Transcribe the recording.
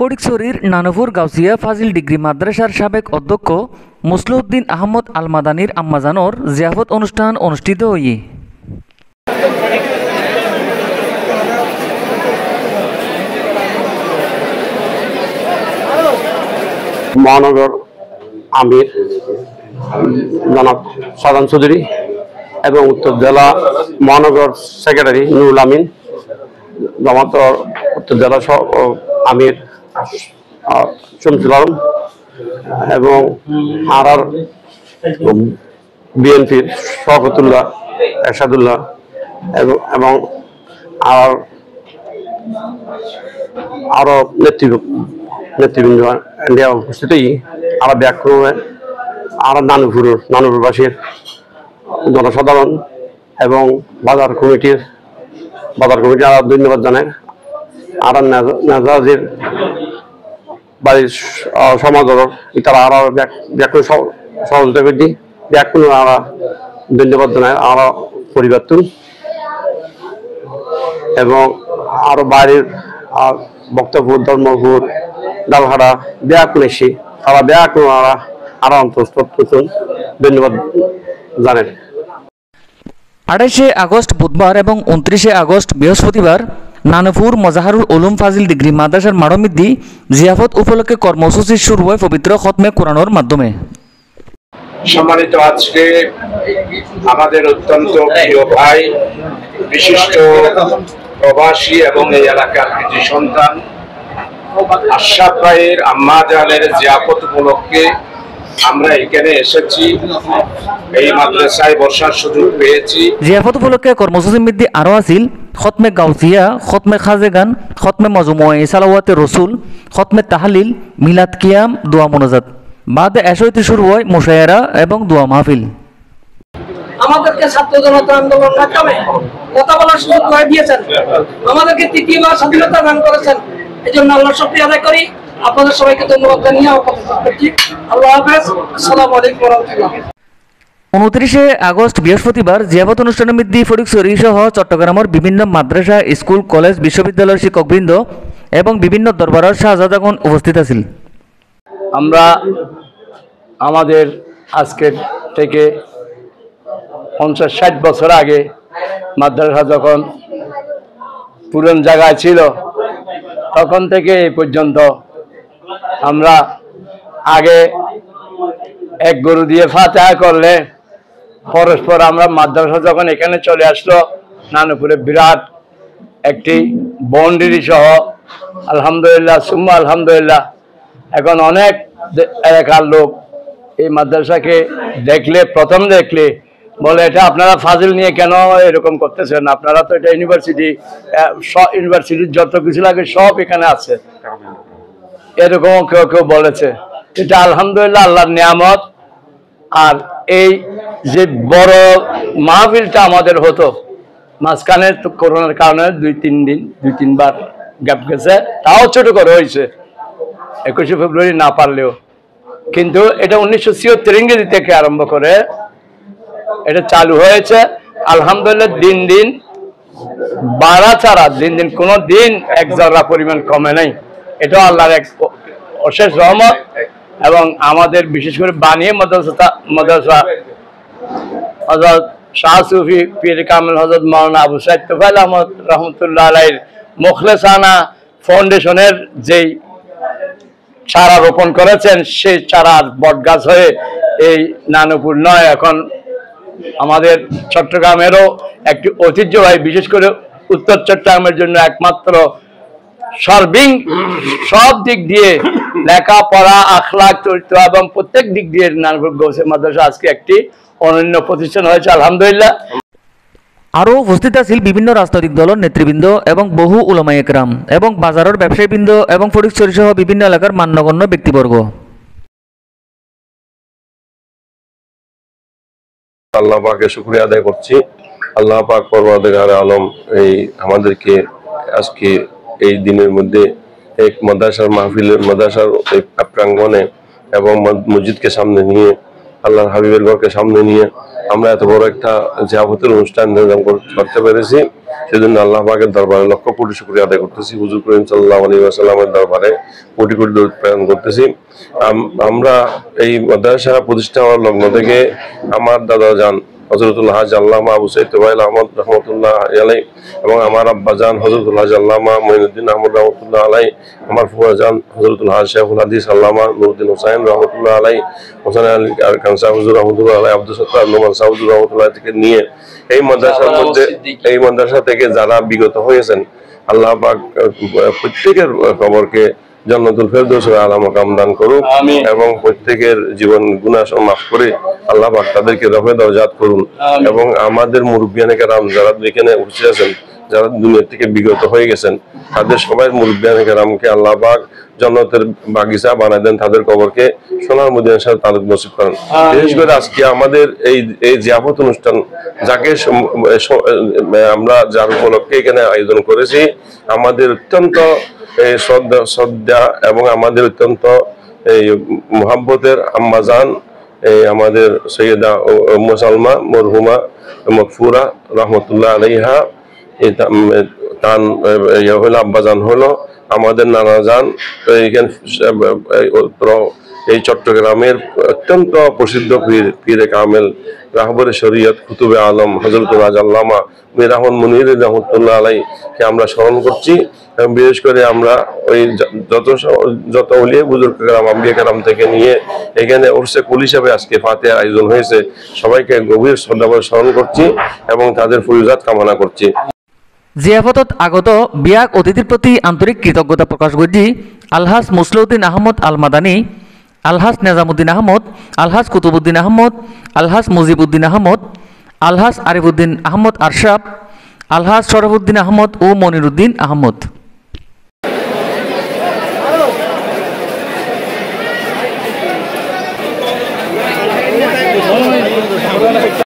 ফটিকছড়ির নানপুর গাউসিয়া ফাজিল degree মাদ্রাসার সাবেক অধ্যক্ষ মুসলিউদ্দিন আহমদ আল মাদানির আম্মাজানোর জিয়াফত অনুষ্ঠান অনুষ্ঠিত হয়ে মহানগর আমির জনাব সাদান চৌধুরী এবং উত্তর জেলা মহানগর সেক্রেটারি নুরুল আমিন, জামাত উত্তর জেলা আমির শমসুল আলম এবং আর বিএনপির শওকতুল্লাহ এরশাদুল্লাহ এবং আরো নেতৃবৃন্দ উপস্থিত আর ব্যাক্রমে আর নানুপুরবাসীর জনসাধারণ এবং বাজার কমিটির আর ধন্যবাদ জানাই। আর নাজাজির বাড়ির সমাজের তারা আর ব্যাকুল সহযোগিতা করে ব্যাকুল আর ধন্যবাদ জানাই আর পরিবার এবং আরো বাড়ির বক্তব্য ধর্মপুর ডালহাড়া ব্যাকুল এসে তারা ব্যাকুল আর ধন্যবাদ জানেন। 28শে আগস্ট বুধবার এবং 29শে আগস্ট বৃহস্পতিবার নানপুর মজাহারুল উলুম ফাজিল ডিগ্রি মাদ্রাসার মাড়মিদ্দি জিয়াফত উপলক্ষে কর্মসূচি শুরু হয় পবিত্র খতমে কোরআনের মাধ্যমে। সম্মানিত, আজকে আমাদের অত্যন্ত প্রিয় ভাই, বিশিষ্ট প্রবাসী এবং এই এলাকার কৃতি সন্তান আশরাফ ভাইয়ের আম্মা জানের জিয়াফত উপলক্ষে আমরা এখানে এসেছি। এই মাদ্রাসায় বসার সুযোগ পেয়েছি। জিয়াফত উপলক্ষে কর্মসূচি মধ্যে আরো আছিল খতমে গাউসিয়া, খতমে খাজেগান, খতমে মজমুয়ে সালাওয়াতে রসুল, খতমে তাহলিল, মিলাদ কিয়াম, দোয়া মোনাজাত। বাদে এসইতে শুরু হয় মুশায়েরা এবং দোয়া মাহফিল। আমাদেরকে ছাত্র জনতা আন্দোলন মাধ্যমে কথা বলার সুযোগ করে দিয়েছেন, আমাদেরকে তৃতীয়বার স্বাধীনতা দান করেছেন। এই জন্য আল্লাহর শুকরিয়া আদায় করি। আপনাদের সবাইকে ধন্যবাদ জানিয়ে আমার কথা শেষ করছি। আল্লাহ হাফেজ। আসসালামু আলাইকুম ওয়া রাহমাতুল্লাহ। 29শে আগস্ট বৃহস্পতিবার জিয়াফত অনুষ্ঠানের মধ্যে ফটিকছড়ি সহ চট্টগ্রামের বিভিন্ন মাদ্রাসা, স্কুল, কলেজ, বিশ্ববিদ্যালয়ের শিক্ষকবৃন্দ এবং বিভিন্ন দরবারের শাহজাদাগণ উপস্থিত আছেন। আমরা আমাদের আজকের থেকে 50-60 বছর আগে মাদ্রাসা যখন পুরন জায়গায় ছিল তখন থেকে এই পর্যন্ত আমরা আগে এক গরু দিয়ে ফাতিহা করলে পরস্পর আমরা মাদ্রাসা যখন এখানে চলে আসলো নানুপুরে বিরাট একটি বাউন্ডারি সহ আলহামদুলিল্লাহ সুম্মা আলহামদুলিল্লাহ এখন অনেক এলাকার লোক এই মাদ্রাসাকে প্রথম দেখলে বলে এটা আপনারা ফাজিল নিয়ে কেন এরকম করতেছেন, আপনারা তো এটা ইউনিভার্সিটির যত কিছু লাগে সব এখানে আছে, এরকম কেউ কেউ বলেছে। এটা আলহামদুলিল্লাহ আল্লাহর নিয়ামত। আর এই যে বড় মাহফিলটা আমাদের হতো মাঝখানে তো করোনার কারণে 2-3 বার গ্যাপ গেছে, তাও ছোট করে হয়েছে 21শে ফেব্রুয়ারি না পারলেও, কিন্তু এটা 1976 ইংরেজি থেকে আরম্ভ করে এটা চালু হয়েছে। আলহামদুলিল্লাহ দিন দিন বাড়া ছাড়া দিন দিন কোনো দিন এক জরা পরিমাণ কমে নাই। এটা আল্লাহর এক অশেষ রহমত। এবং আমাদের বিশেষ করে বানিয়ে মাদ্রাসা হযরত শাহ সুফি পীর কামিল হযরত মাওলানা আবু সাইদ তোফায়েল আহমদ রহমতুল্লাহ আলাইহির মুখলেসানা ফাউন্ডেশনের যেই চারা রোপণ করেছেন সেই চারা বটগাছ হয়ে এই নানুপুর নয়, এখন আমাদের চট্টগ্রামেরও একটি ঐতিহ্যবাহী, বিশেষ করে উত্তর চট্টগ্রামের জন্য একমাত্র সব দিক দিয়ে লেখাপড়া, আখলাক, চরিত্র এবং প্রত্যেক দিক দিয়ে নানুপুর গৌসে মাদ্রাসা আজকে একটি অনন্য প্রতিষ্ঠান হয়েছে আলহামদুলিল্লাহ। আরও উপস্থিত আছেন বিভিন্ন রাজনৈতিক দলের নেতৃবৃন্দ এবং বহু উলামায়ে কেরাম এবং বাজারের ব্যবসায়ীবৃন্দ এবং ফটিকছড়ি সহ বিভিন্ন এলাকার মান্যগণ্য ব্যক্তিবর্গ। আল্লাহ পাকের শুকরিয়া আদায় করছি। আল্লাহ পাক পরওয়ারদিগার আলম এই আমাদেরকে আজকে এই দিনের মধ্যে এক মাদ্রাসার প্রাঙ্গণে এবং মসজিদকে সামনে নিয়ে আল্লাহর হাবিবের ঘরকে সামনে নিয়ে আমরা এত বড় একটা জিয়াফতের অনুষ্ঠান নির্ধারণ করতে পেরেছি। সেজন্য আল্লাহ পাকের দরবারে লক্ষ কোটি শুকরিয়া আদায় করতেছি। হুজুর করিম সাল্লাল্লাহু আলাইহি ওয়াসাল্লামের দরবারে কোটি কোটি দরুদ প্রেরণ করতেছি। আমরা এই মাদ্রাসা প্রতিষ্ঠা হওয়ার লগ্ন থেকে আমার দাদা যান হযরতুল হাজ আল্লামা আবু সাইদ তোফায়েল আহমদ রহমতুল্লাহ আলাইহি এবং আমার আব্বা যান হযরতুল হাজ আল্লামা মঈনুদ্দিন আহমদ রহমতুল্লাহ আলাইহি, আমার ফুফা যান হযরতুল হাজ শেখুল হাদিস আল্লামা নুরুদ্দিন হোসেন রহমতুল্লাহ আলাইহি, হোসেন আলী আরকান সাহেব হুজুর রহমতুল্লাহ আলাইহি, আব্দুল সত্তার নোমান সাহেব হুজুর রহমতুল্লাহ থেকে নিয়ে এই মাদ্রাসা থেকে যারা বিগত হয়েছেন আল্লাহ পাক প্রত্যেকের খবরকে জান্নাতুল ফেরদৌসের আলা মাকাম দান করুন এবং প্রত্যেকের জীবন গুনাহ মাফ করে আল্লাহ পাক তাদেরকে রফে দরজাত করুন এবং আমাদের মুরব্বিয়ানে কেরাম যারা এখানে উপস্থিত আছেন, যারা দুনিয়া থেকে বিগত হয়ে গেছেন, তাদের সবাই মুরব্বিয়ানে কেরামকে আল্লাহ পাক জান্নাতের বাগিচা বানায় দেন, তাদের কবরকে সোনার মদিনার সাথে তালুক নসিব করেন। বিশেষ করে আজকে আমাদের এই জিয়াফত অনুষ্ঠান যাকে আমরা যার উপলক্ষে এখানে আয়োজন করেছি, আমাদের অত্যন্ত শ্রদ্ধা এবং আমাদের অত্যন্ত এই মুহাব্বতের আম্মাজান আমাদের সৈয়দা উম্মে সালমা মরহুমা মগফুরা রহমতুল্লাহ আলাইহা, তার হলো আব্বাজান হলো আমাদের নানাজান এই চট্টগ্রামের অত্যন্ত প্রসিদ্ধ পীরে কামেল রাহবরে শরীয়ত কুতুবে আলম হযরতুল হাজ আল্লামা মীর আহমদ মুনির রহমতুল্লাহ আলাইহিকে আমরা স্মরণ করছি। এবং বিশেষ করে আমরা ওই যত ওলিয়া বুজুর্গ কেরাম আম্বিয়া কেরাম থেকে নিয়ে এখানে উরসে কুল হিসাবে আজকে ফাতিহার আয়োজন হয়েছে, সবাইকে গভীর শ্রদ্ধাভরে স্মরণ করছি এবং তাদের ফয়জাত কামনা করছি। জিয়াফতত আগত বিয়াক অতিথির প্রতি আন্তরিক কৃতজ্ঞতা প্রকাশ করছি আলহাজ মুসলিউদ্দিন আহমদ আল মাদানী, আলহাজ নেজামুদ্দিন আহমদ, আলহাজ কুতুবুদ্দিন আহমদ, আলহাজ মুজিবুদ্দিন আহমদ, আলহাজ আরিফুদ্দিন আহমদ আরশাব, আলহাজ শরফুদ্দিন আহমদ ও মনিরুদ্দিন আহমদ।